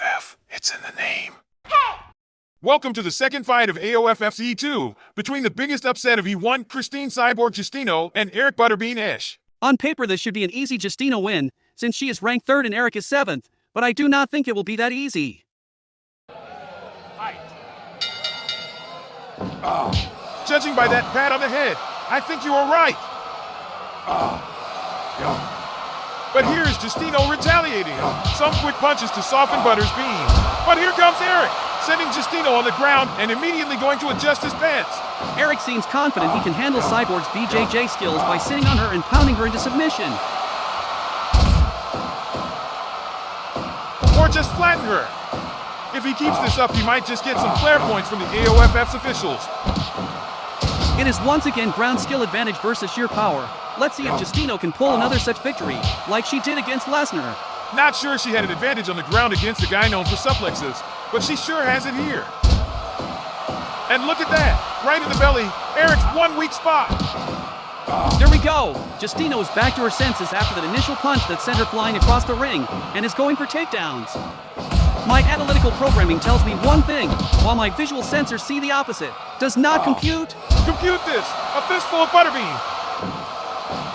OAFF. It's in the name. Welcome to the second fight of OAFF's E2 between the biggest upset of E1, Christine Cyborg Justino, and Eric Butterbean Esch. On paper, this should be an easy Justino win, since she is ranked 3rd and Eric is 7th, but I do not think it will be that easy. Judging by that pat on the head, I think you are right. But here is Justino retaliating. Some quick punches to soften Butter's beam. But here comes Eric, sending Justino on the ground and immediately going to adjust his pants. Eric seems confident he can handle Cyborg's BJJ skills by sitting on her and pounding her into submission. Or just flatten her. If he keeps this up, he might just get some flare points from the OAFF's officials. It is once again ground skill advantage versus sheer power. Let's see if Justino can pull another such victory, like she did against Lesnar. Not sure she had an advantage on the ground against a guy known for suplexes, but she sure has it here. And look at that, right in the belly, Eric's one weak spot. There we go! Justino is back to her senses after that initial punch that sent her flying across the ring, and is going for takedowns. My analytical programming tells me one thing, while my visual sensors see the opposite. Does not compute. Compute this! A fistful of Butterbean!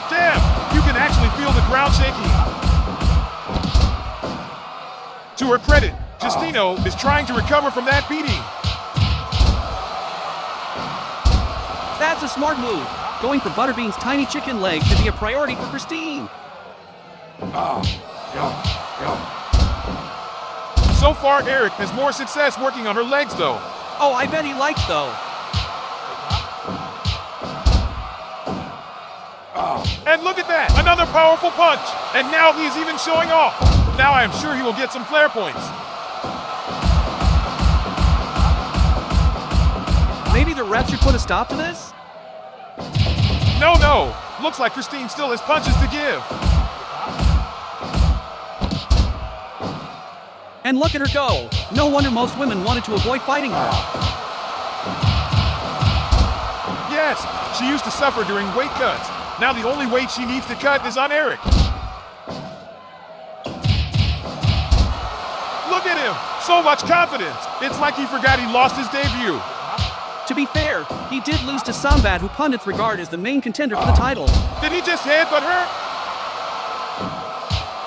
Damn! You can actually feel the ground shaking. To her credit, Justino is trying to recover from that beating. That's a smart move. Going for Butterbean's tiny chicken leg should be a priority for Christine. So far, Eric has more success working on her legs, though. Oh, I bet he likes though. And look at that! Another powerful punch! And now he is even showing off! Now I am sure he will get some flare points. Maybe the ref should put a stop to this? No. Looks like Christine still has punches to give. And look at her go! No wonder most women wanted to avoid fighting her. Yes, she used to suffer during weight cuts. Now the only weight she needs to cut is on Eric. Look at him! So much confidence! It's like he forgot he lost his debut. To be fair, he did lose to Sambat, who pundits regard as the main contender for the title. Did he just headbutt her?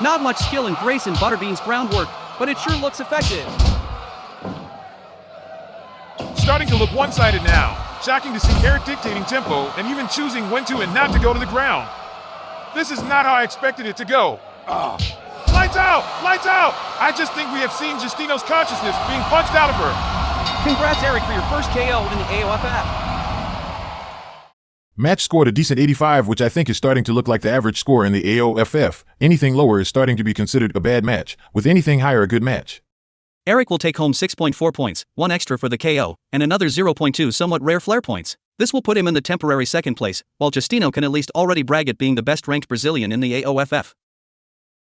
Not much skill and grace in Butterbean's groundwork, but it sure looks effective. Starting to look one-sided now. Shocking to see Eric dictating tempo and even choosing when to and not to go to the ground. This is not how I expected it to go. Lights out! Lights out! I just think we have seen Justino's consciousness being punched out of her. Congrats, Eric, for your first KO in the OAFF. Match scored a decent 85, which I think is starting to look like the average score in the OAFF. Anything lower is starting to be considered a bad match, with anything higher a good match. Eric will take home 6.4 points, 1 extra for the KO, and another 0.2 somewhat rare flare points. This will put him in the temporary second place, while Justino can at least already brag at being the best-ranked Brazilian in the OAFF.